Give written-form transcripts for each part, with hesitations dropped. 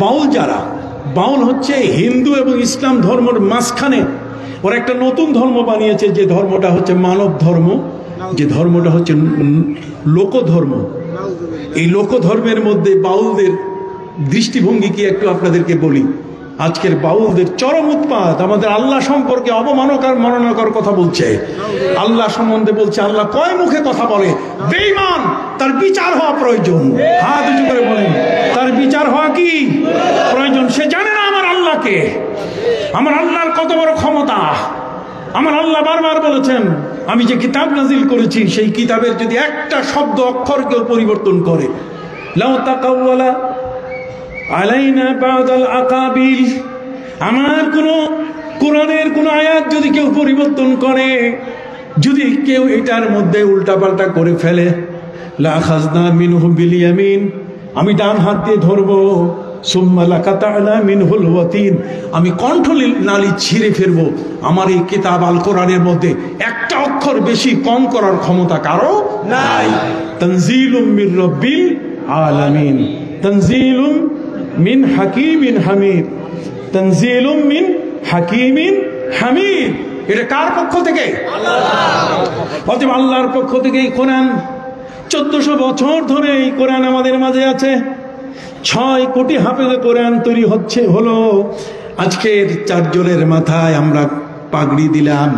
বাউল যারা, বাউল হচ্ছে হিন্দু এবং ইসলাম ধর্মের মাঝখানে ওরা একটা নতুন ধর্ম বানিয়েছে, যে ধর্মটা হচ্ছে মানব ধর্ম, যে ধর্মটা হচ্ছে লোকধর্ম। এই লোকধর্মের মধ্যে বাউলদের দৃষ্টিভঙ্গি কি একটু আপনাদেরকে বলি। আজকের বাউলদের চরম উৎপাত, আমাদের আল্লাহ সম্পর্কে অবমাননাকর মননাকর কথা বলছে, আল্লাহ সম্বন্ধে বলছে আল্লাহ কয় মুখে কথা বলে, বেঈমান, তার বিচার হওয়া প্রয়োজন। হাত উঁচু করে বলেন, তার বিচার হওয়া কি প্রয়োজন? সে জানে না আমার আল্লাহকে, আমার আল্লাহর কত বড় ক্ষমতা। আমার আল্লাহ বারবার বলেছেন, আমি যে কিতাব নাজিল করেছি সেই কিতাবের যদি একটা শব্দ অক্ষর কেউ পরিবর্তন করে, লাউ তাকাওয়ালা আলাইনা বাদাল আকাবিল, আমার কোন কোরআনের কোন আয়াত যদি কেউ পরিবর্তন করে, যদি কেউ এটার মধ্যে উল্টাপাল্টা করে ফেলে, লা খাযনা মিনহু বিল ইয়ামিন, আমি ডান হাত দিয়ে ধরবো, সুম্মা লাকাতা'না মিনহুল ওয়াতিন, আমি কণ্ঠ নালী ছিঁড়ে ফেলবো। আমার এই কিতাব আল কোরআনের মধ্যে একটা অক্ষর বেশি কম করার ক্ষমতা কারো নাই। তানজিলুম মির রাব্বিল আলামিন, তানজিলুম মিন হাকিমিন হামিদ, তানজিলুম মিন হাকিমিন হামিদ। এটা কার পক্ষ থেকে? আল্লাহ। আল্লাহর পক্ষ থেকে এই কোরআন 1400 বছর ধরে এই কোরআন আমাদের মাঝে আছে। 6 কোটি হাফেজে কোরআন তৈরি হলো। আজকের 4 জনের মাথায় আমরা পাগড়ি দিলাম,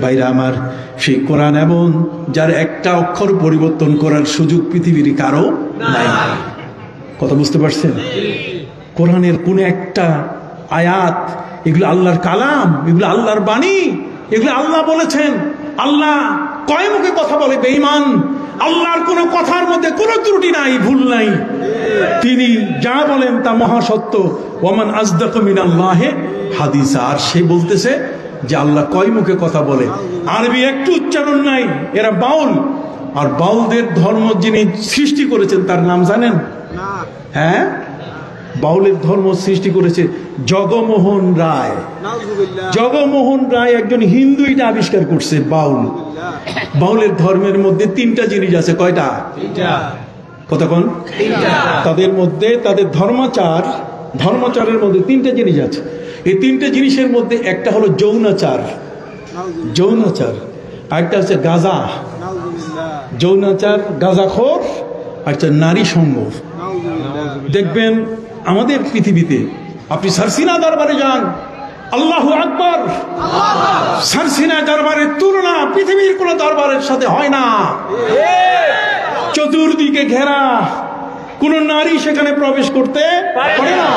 ভাইরা আমার, সেই কোরআন এবং যার একটা অক্ষর পরিবর্তন করার সুযোগ পৃথিবীর কারো নাই। কথা বুঝতে পারছেন? কোরআনের কোন একটা আয়াত, এগুলো আল্লাহর কালাম, এগুলো আল্লাহর বাণী, এগুলো আল্লাহ বলেছেন। আল্লাহ কয় মুখে কথা বলে বেঈমান, আল্লাহর কোন কথার মধ্যে কোনো ত্রুটি নাই, ভুল নাই। তিনি যা বলেন তা মহাসত্য। ওয়ামান আজদাকু মিনাল্লাহি হাদিসা। আর সে বলতেছে যে আল্লাহ কয় মুখে কথা বলে, আরবি একটু উচ্চারণ নাই। এরা বাউল। আর বাউলদের ধর্ম যিনি সৃষ্টি করেছেন তার নাম জানেন? হ্যাঁ, বাউলের ধর্ম সৃষ্টি করেছে জগমোহন রায়। জগমোহন রায় একজন হিন্দু এটা আবিষ্কার করছে। বাউলের ধর্মের মধ্যে 3টা জিনিস আছে। কয়টা? কতক্ষণ? তাদের মধ্যে, তাদের ধর্মাচারের মধ্যে 3টা জিনিস আছে। এই 3টে জিনিসের মধ্যে একটা হলো যৌনাচার, আরেকটা হচ্ছে গাঁজা, যৌনাচার, গাঁজাখোর, আরেকটা নারী সঙ্গ। দেখবেন আমাদের পৃথিবীতে, আপনি সারসিনা দরবারে যান, আল্লাহু আকবার, সারসিনা দরবারের তুলনা পৃথিবীর কোন দরবারের সাথে হয় না। চতুর্দিকে ঘেরা, কোন নারী সেখানে প্রবেশ করতে পারে না।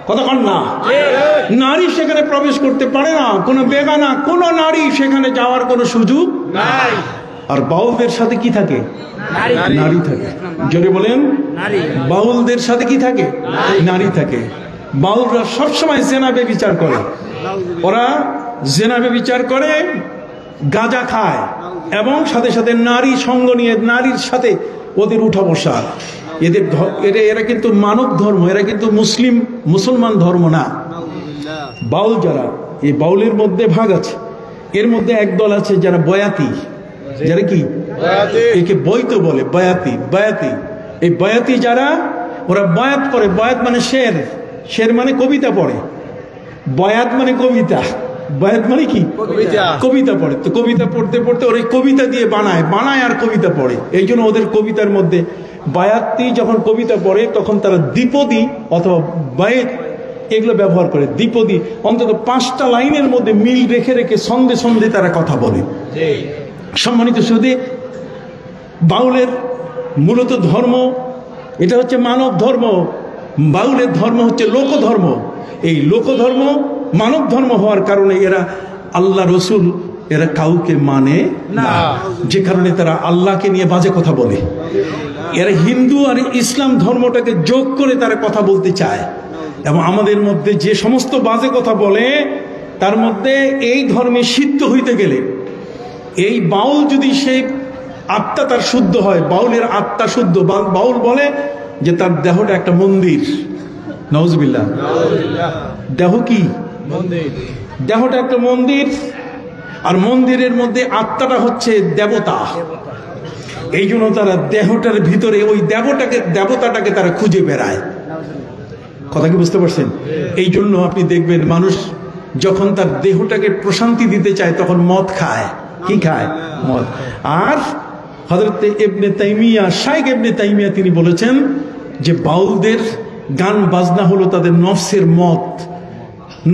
কতক্ষণ না? নারী সেখানে প্রবেশ করতে পারে না। কোন বেগানা কোন নারী সেখানে যাওয়ার কোন সুযোগ নাই। আর বাউলদের সাথে কি থাকে? নারী থাকে। জোরে বলেন, বাউলদের সাথে কি থাকে? নারী থাকে। বাউলরা সবসময় জেনা ব্যভিচার করে, ওরা জেনা ব্যভিচার করে, গাঁজা খায় এবং সাথে সাথে নারী সঙ্গ নিয়ে নারীর সাথে ওদের উঠা বসা। এরা কিন্তু মানব ধর্ম, এরা কিন্তু মুসলমান ধর্ম না। বাউল যারা, এই বাউলের মধ্যে ভাগ আছে। এর মধ্যে একদল আছে যারা বয়াতি, যারা কি একে বৈত বলে, বয়াতি। এই বয়াতি যারা, ওরা বয়াত পড়ে। বয়াত মানে শের মানে কবিতা পড়ে। বয়াত মানে কবিতা, বয়াত মানে কি? কবিতা পড়ে। তো কবিতা পড়তে পড়তে ওরা কবিতা দিয়ে বানায় আর কবিতা পড়ে। এই জন্য ওদের কবিতার মধ্যে বায়াতি যখন কবিতা পড়ে তখন তারা দ্বিপদী অথবা বায়েত এগুলো ব্যবহার করে। দ্বিপদী অন্তত 5টা লাইনের মধ্যে মিল রেখে রেখে সন্ধে তারা কথা বলে। সম্মানিত সুধী, বাউলের মূলত ধর্ম এটা হচ্ছে মানব ধর্ম। বাউলের ধর্ম হচ্ছে লোকধর্ম। এই লোকধর্ম মানব ধর্ম হওয়ার কারণে এরা আল্লাহ রসুল এরা কাউকে মানে না, যে কারণে তারা আল্লাহকে নিয়ে বাজে কথা বলে। এরা হিন্দু আর ইসলাম ধর্মটাকে যোগ করে তারা কথা বলতে চায়। এবং আমাদের মধ্যে যে সমস্ত বাজে কথা বলে তার মধ্যে এই ধর্মে সিদ্ধ হইতে গেলে এই বাউল যদি সেই আত্মা তার শুদ্ধ হয়, বাউলের আত্মা শুদ্ধ, বাউল বলে যে তার দেহটা একটা মন্দির। নাউজুবিল্লাহ। দেহ কি? দেহটা একটা মন্দির। আর মন্দিরের মধ্যে আত্মাটা হচ্ছে দেবতা। এই জন্য তারা দেহটার ভিতরে ওই দেবতাটাকে তারা খুঁজে বেড়ায়। কথা কি বুঝতে পারছেন? এই জন্য আপনি দেখবেন মানুষ যখন তার দেহটাকে প্রশান্তি দিতে চায় তখন মদ খায়। কি খায়? মদ। আর হযরত ইবনে তাইমিয়া, শাইখ ইবনে তাইমিয়া তিনি বলেছেন যে বাউলদের গান বাজনা হলো তাদের নফসের মদ।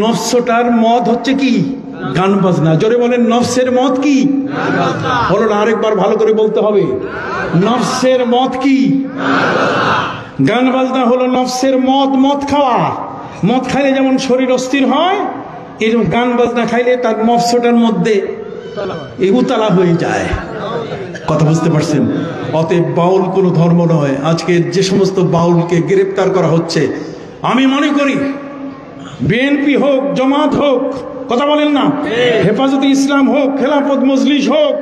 নফসটার মদ হচ্ছে কি? গান বাজনা। জোরে বলেন, নফসের মদ কি? বলো না, আরেকবার ভালো করে বলতে হবে। নফসের মদ কি? গান বাজনা হলো নফসের মদ। মদ খাওয়া, মদ খাইলে যেমন শরীর অস্থির হয়, এরকম গান বাজনা খাইলে তার নফসটার মধ্যে উতলা হয়ে যায়। কথা বুঝতে পারছেন? অতএব বাউল কোনো ধর্ম নয়। আজকে যে সমস্ত বাউলকে গ্রেপ্তার করা হচ্ছে, আমি মনে করি বিএনপি হোক, জামাত হোক, কথা বলেন না, হেফাজতে ইসলাম হোক, খেলাফত মজলিস হোক,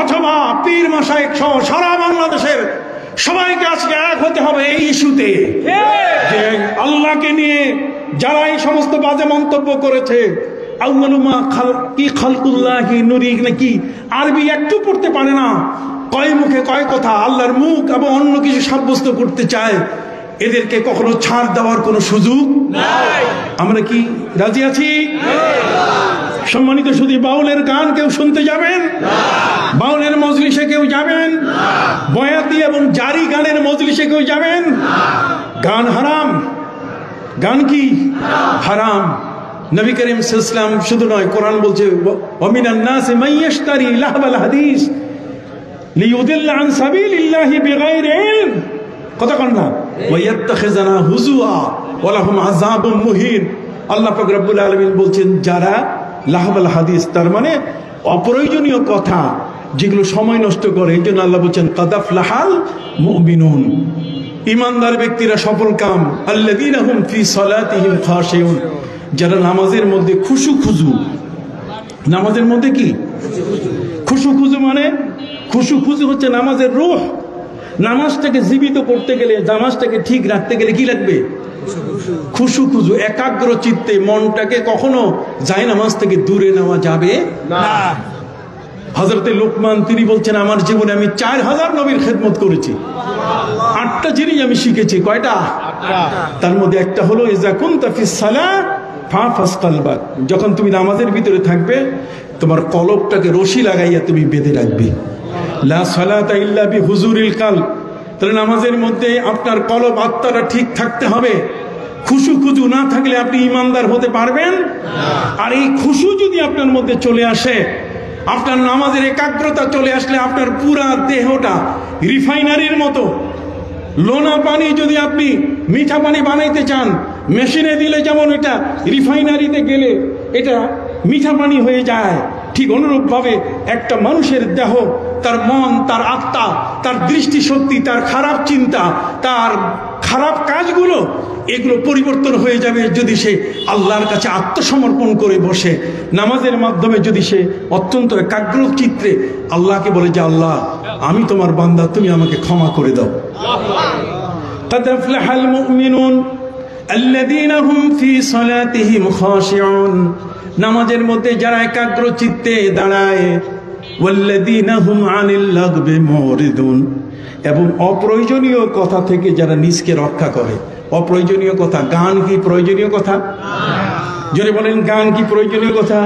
অথবা পীর মাশায়েখ সহ সারা বাংলাদেশের সবাইকে আজকে এক হতে হবে এই ইস্যুতে যে আল্লাহকে নিয়ে যারা এই সমস্ত বাজে মন্তব্য করেছে। নাকি আরবি একটু পড়তে পারে না, কয় মুখে কয় কথা, আল্লাহর মুখ এবং অন্য কিছু সাব্যস্ত করতে চায়, এদেরকে কখনো ছাড় দেওয়ার কোনো সুযোগ নাই। আমরা কি রাজি আছি? সম্মানিত শুধু বাউলের গান কেউ শুনতে যাবেন? বাউলের মজলিসে কেউ যাবেন? বয়াতি এবং জারি গানের মজলিসে কেউ যাবেন? গান হারাম। গান কি? হারাম। নবী করিম সাল্লাল্লাহু আলাইহি ওয়াসাল্লাম শুধু নয়, কোরআন বলছে ওয়া মিনান নাসি মান ইয়াশতারি লাহবাল হাদিস লিইউদিল্লা আন সাবিলিল্লাহি বিগাইরি ইলম। কথা কন না? ওয়া ইয়াত্তাখিযানা হুজুয়া ওয়া লাহুম আযাবুম মুহিন। আল্লাহ পাক রব্বুল আলামিন বলছেন যারা লাহবাল হাদিস, তার মানে অপ্রয়োজনীয় কথা যেগুলো সময় নষ্ট করে, এই জন্য আল্লাহ বলছেন কাদ আফলাহাল মুমিনুন। ইমানদার ব্যক্তিরা সফল কাম। আল্লাযীনা হুম ফি সালাতিহিম খাশিউন, যারা নামাজের মধ্যে খুশু খুজু। নামাজের মধ্যে কি খুশু খুজু? মানে খুশু খুজু হচ্ছে নামাজের রূহ। নামাজটাকে জীবিত করতে গেলে, নামাজটাকে ঠিক রাখতে গেলে কি লাগবে? খুশু খুজু। একাগ্র চিত্তে মনটাকে কখনো যায় নামাজ থেকে দূরে নেওয়া যাবে না। হযরতে লোকমান তিনি বলছেন আমার জীবনে আমি 4000 নবীর খেদমত করেছি, 8টা জিনিস আমি শিখেছি। কয়টা? 8টা। তার মধ্যে একটা হলো ইযা কুনতা ফিস সালাহ ফাহফাজ কলবাক, যখন তুমি নামাজের ভিতরে থাকবে তোমার কলবটাকে রশি লাগাইয়া তুমি বেঁধে রাখবে। লা সালাতা ইল্লা বিহুজুরিল কলব, তাহলে নামাজের মধ্যে আপনার কলব, আত্মাটা ঠিক থাকতে হবে। খুশু খুজু না থাকলে আপনি ইমানদার হতে পারবেন না। আর এই খুশু যদি আপনার মধ্যে চলে আসে, আপনার নামাজের একাগ্রতা চলে আসলে আপনার পুরা দেহটা রিফাইনারির মতো। লোনা পানি যদি আপনি মিঠা পানি বানাইতে চান, মেশিনে দিলে যেমন এটা রিফাইনারিতে গেলে এটা মিঠা পানি হয়ে যায়, ঠিক অনুরূপভাবে একটা মানুষের দেহ, তার মন, তার আত্মা, তার দৃষ্টিশক্তি, তার খারাপ চিন্তা, তার খারাপ কাজগুলো, এগুলো পরিবর্তন হয়ে যাবে যদি সে আল্লাহর কাছে আত্মসমর্পণ করে বসে। নামাজের মাধ্যমে যদি সে অত্যন্ত একাগ্র চিত্রে আল্লাহকে বলে যে আল্লাহ আমি তোমার বান্দা, তুমি আমাকে ক্ষমা করে দাও। قد أفلح المؤمنون الذين هم في صلاتهم خاشعون, নামাজের মধ্যে যারা একাগ্র চিত্তে দাঁড়ায়, والذين هم عن اللغو معرضون, এবং অপ্রয়োজনীয় কথা থেকে যারা নিজকে রক্ষা করে। অপ্রয়োজনীয় কথা, গান কি প্রয়োজনীয় কথা? জোরে বলেন, গান কি প্রয়োজনীয় কথা?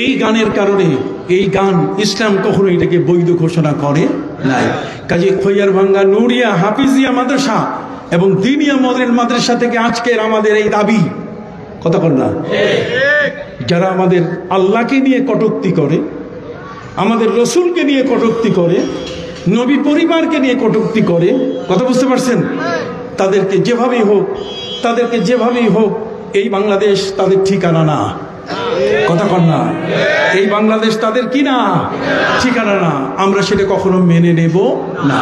এই গানের কারণে, এই গান ইসলাম কখনো এটাকে বৈধ ঘোষণা করে নাই। কাজে খৈয়ারভাঙ্গা নুরিয়া হাফিজিয়া মাদ্রাসা এবং দিনিয়া মডেল মাদ্রাসা থেকে আজকের আমাদের এই দাবি, কথা বল না, যারা আমাদের আল্লাহকে নিয়ে কটূক্তি করে, আমাদের রসুলকে নিয়ে কটূক্তি করে, নবী পরিবারকে নিয়ে কটূক্তি করে, কথা বুঝতে পারছেন, তাদেরকে যেভাবেই হোক এই বাংলাদেশ তাদের ঠিকানা না। কথা কর না, এই বাংলাদেশ তাদের কি না? ঠিকানা না। আমরা সেটা কখনো মেনে নেব না।